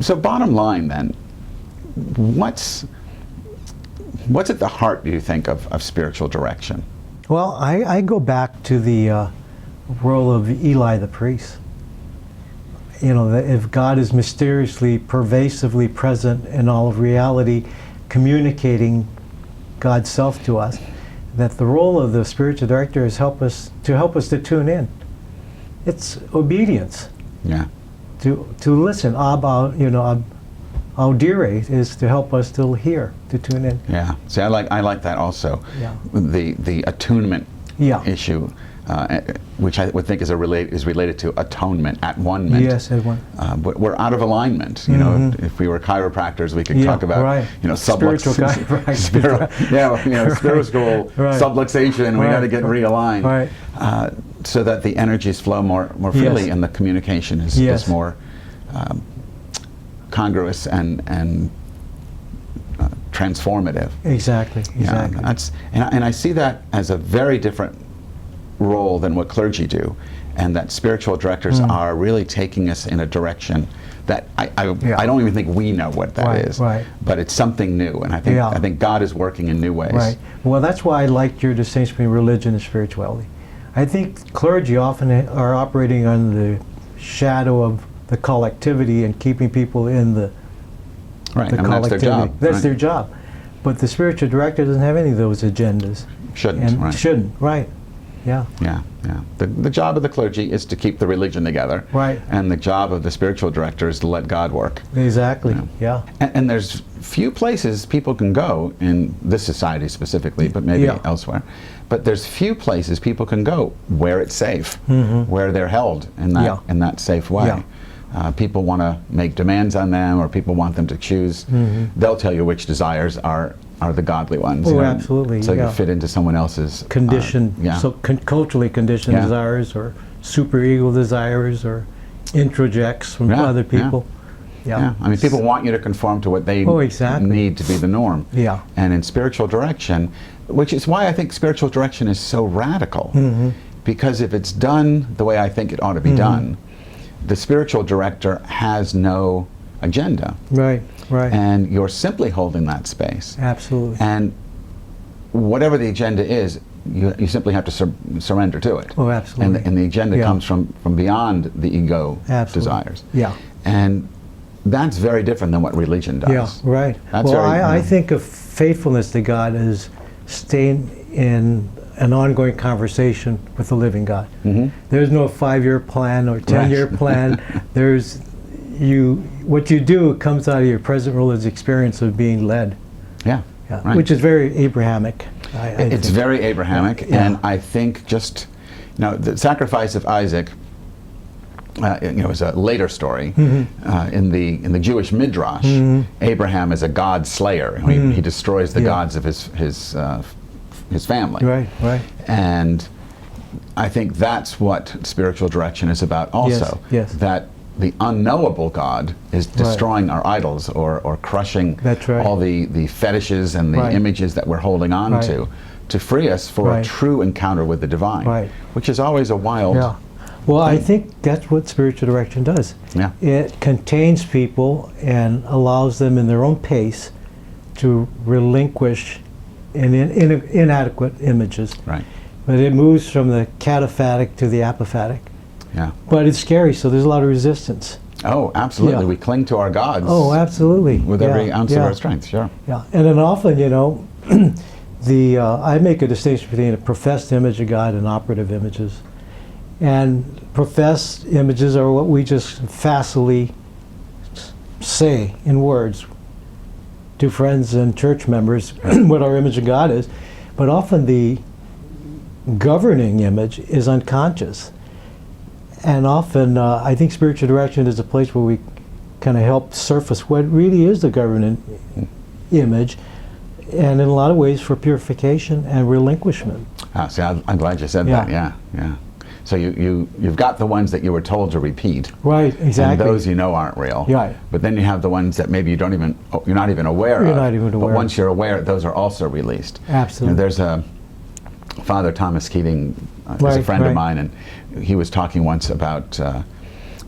So bottom line then, what's at the heart, do you think, of spiritual direction? Well, I go back to the role of Eli the priest. You know, that if God is mysteriously, pervasively present in all of reality, communicating God's self to us, that the role of the spiritual director is help us to tune in. It's obedience. Yeah. To listen. Audire is to help us to hear, to tune in. Yeah. See, I like that also. Yeah. The attunement issue, which I would think is related to atonement, at-one-ment. Yes, at-one. But we're out of alignment. You know, if we were chiropractors, we could talk about spiritual chiropractor. spiritual subluxation. We got to get realigned. Right. So that the energies flow more freely and the communication is more congruous and transformative. Exactly. Yeah, and I see that as a very different role than what clergy do, and that spiritual directors are really taking us in a direction that I don't even think we know what that is. Right. But it's something new, and I think God is working in new ways. Right. Well, that's why I liked your distinction between religion and spirituality. I think clergy often are operating under the shadow of the collectivity and keeping people in the collectivity. That's their job. That's their job. But the spiritual director doesn't have any of those agendas. Shouldn't. Right. Yeah. Yeah. The job of the clergy is to keep the religion together. Right. And the job of the spiritual director is to let God work. Exactly. Yeah. And there's few places people can go in this society specifically, but maybe elsewhere. But there's few places people can go where it's safe, where they're held in that safe way. Yeah. People want to make demands on them, or people want them to choose. They'll tell you which desires are the godly ones. Oh, absolutely. So you fit into someone else's culturally conditioned desires, or super-ego desires, or introjects from other people. Yeah. I mean, people want you to conform to what they need to be the norm. Yeah. And in spiritual direction, which is why I think spiritual direction is so radical, because if it's done the way I think it ought to be done, the spiritual director has no agenda. Right. And you're simply holding that space. Absolutely. And whatever the agenda is, you simply have to surrender to it. Oh, absolutely. And the agenda comes from beyond the ego desires. Yeah. And that's very different than what religion does. Yeah, right. I think of faithfulness to God as staying in an ongoing conversation with the living God. There's no 5-year plan or 10-year plan. There's what you do comes out of your present religious experience of being led. Right. Which is very Abrahamic. It's very Abrahamic, and I think just the sacrifice of Isaac. Is a later story in the Jewish midrash. Abraham is a god slayer. He destroys the gods of his family. Right. And I think that's what spiritual direction is about also. Yes. That the unknowable God is destroying our idols or crushing all the fetishes and the images that we're holding on to free us for a true encounter with the divine, which is always a wild thing. Well, I think that's what spiritual direction does. Yeah. It contains people and allows them in their own pace to relinquish inadequate images. Right. But it moves from the cataphatic to the apophatic. Yeah. But it's scary, so there's a lot of resistance. Oh, absolutely. Yeah. We cling to our gods. Oh, absolutely. With every ounce of our strength, sure. Yeah. And then often, I make a distinction between a professed image of God and operative images. And professed images are what we just facilely say in words to friends and church members what our image of God is. But often the governing image is unconscious. And often I think spiritual direction is a place where we kind of help surface what really is the governing image, and in a lot of ways for purification and relinquishment. See, I'm glad you said that. Yeah. So you've got the ones that you were told to repeat. Right, exactly. And those aren't real. Right. But then you have the ones that maybe you're not even aware of. You're not even aware. But once you're aware, those are also released. Absolutely. And there's a Father Thomas Keating, is a friend of mine, and he was talking once about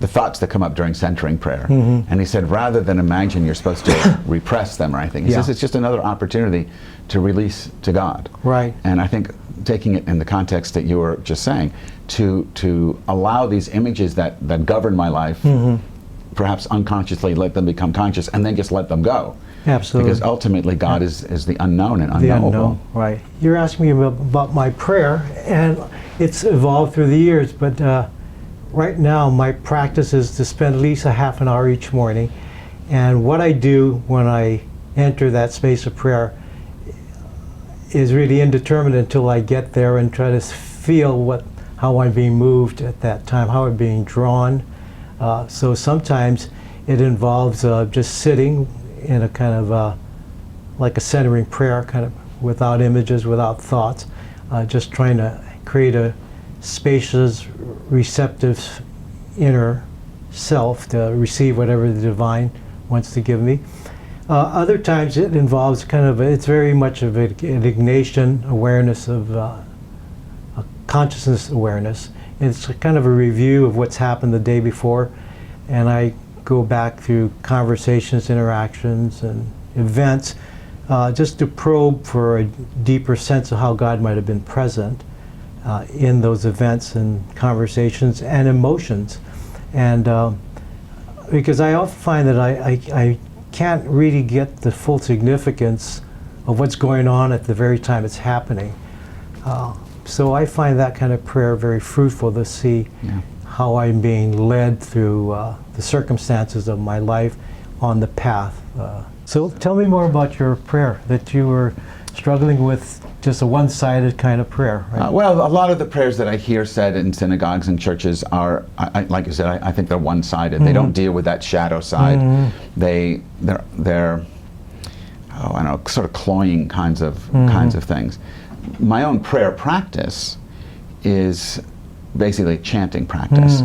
the thoughts that come up during centering prayer. And he said, rather than imagine you're supposed to repress them or anything, he says it's just another opportunity to release to God. Right. And I think taking it in the context that you were just saying, to allow these images that govern my life, perhaps unconsciously let them become conscious, and then just let them go. Absolutely. Because ultimately God is the unknown and The unknowable. unknown, right. You're asking me about my prayer, and it's evolved through the years, but right now my practice is to spend at least a half an hour each morning. And what I do when I enter that space of prayer is really indeterminate until I get there and try to feel how I'm being moved at that time, how I'm being drawn. So sometimes it involves just sitting in a kind of like a centering prayer, kind of without images, without thoughts, just trying to create a spacious, receptive inner self to receive whatever the divine wants to give me. Other times it involves it's very much of an Ignatian awareness of a consciousness awareness. It's kind of a review of what's happened the day before, and I go back through conversations, interactions, and events just to probe for a deeper sense of how God might have been present in those events and conversations and emotions. And because I often find that I can't really get the full significance of what's going on at the very time it's happening. So I find that kind of prayer very fruitful to see how I'm being led through the circumstances of my life on the path. So tell me more about your prayer, that you were struggling with just a one-sided kind of prayer, right? Well, a lot of the prayers that I hear said in synagogues and churches are, like you said, I think they're one-sided. They don't deal with that shadow side. They're I don't know, sort of cloying kinds of things. My own prayer practice is basically chanting practice.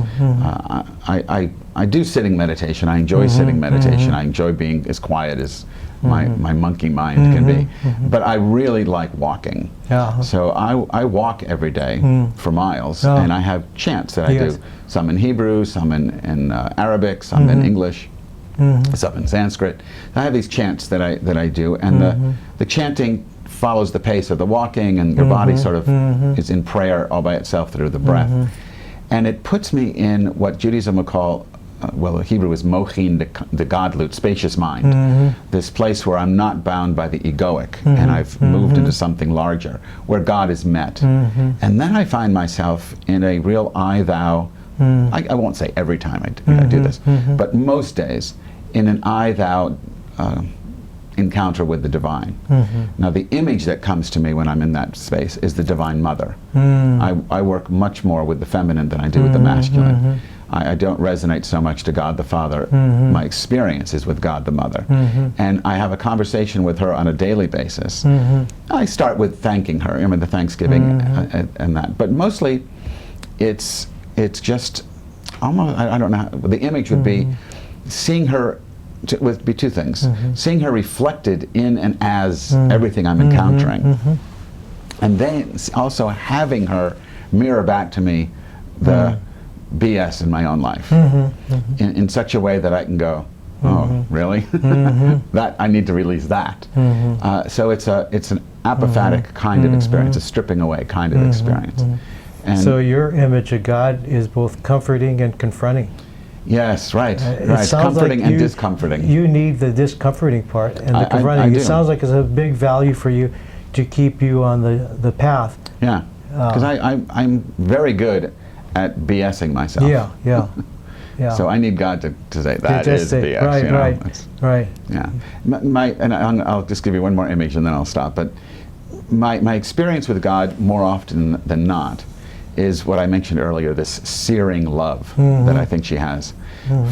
I do sitting meditation. I enjoy sitting meditation. I enjoy being as quiet as my monkey mind can be. But I really like walking. So I walk every day for miles, and I have chants that I do. Some in Hebrew, some in Arabic, some in English, some in Sanskrit. I have these chants that I do, and the chanting follows the pace of the walking, and your body sort of is in prayer all by itself through the breath. And it puts me in what Judaism would call, well, Hebrew is mochin de gadlut, spacious mind. This place where I'm not bound by the egoic, and I've moved into something larger, where God is met. And then I find myself in a real I-thou, I won't say every time I do this, but most days, in an I-thou encounter with the divine. Now the image that comes to me when I'm in that space is the Divine Mother. I work much more with the feminine than I do with the masculine. I don't resonate so much to God the Father. My experience is with God the Mother. And I have a conversation with her on a daily basis. I start with thanking her, the Thanksgiving and that. But mostly it's just almost, I don't know, the image would be seeing her would be two things. Seeing her reflected in and as everything I'm encountering. And then also having her mirror back to me the BS in my own life in such a way that I can go, oh, really? That I need to release that. So it's an apophatic kind of experience, a stripping away kind of experience. And so your image of God is both comforting and confronting. Yes, right. Comforting and discomforting. You need the discomforting part and the confronting. It sounds like it's a big value for you to keep you on the path. Yeah, because I'm very good at BSing myself. Yeah. So I need God to say that is BS. Right. Yeah. And I'll just give you one more image and then I'll stop. But my experience with God more often than not is what I mentioned earlier, this searing love that I think she has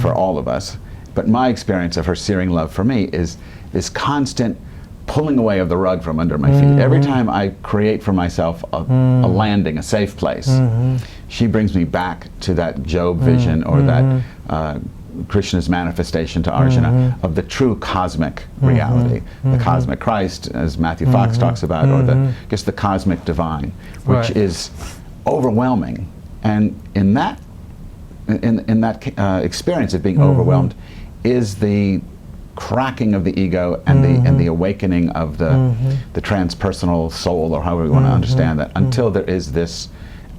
for all of us. But my experience of her searing love for me is this constant pulling away of the rug from under my feet. Every time I create for myself a landing, a safe place, she brings me back to that Job vision or that Krishna's manifestation to Arjuna of the true cosmic reality, the cosmic Christ, as Matthew Fox talks about, or the cosmic divine, which is overwhelming. And in that in that experience of being overwhelmed is the cracking of the ego and the awakening of the transpersonal soul, or however you want to understand that, until there is this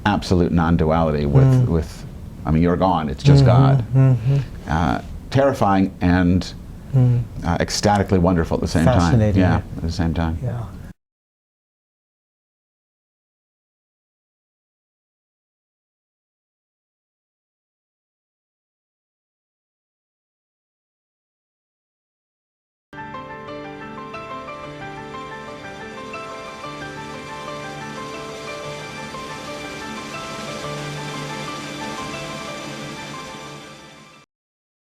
absolute non-duality with I mean, you're gone, it's just God. Terrifying and ecstatically wonderful at the same time. Fascinating. Yeah, at the same time. Yeah.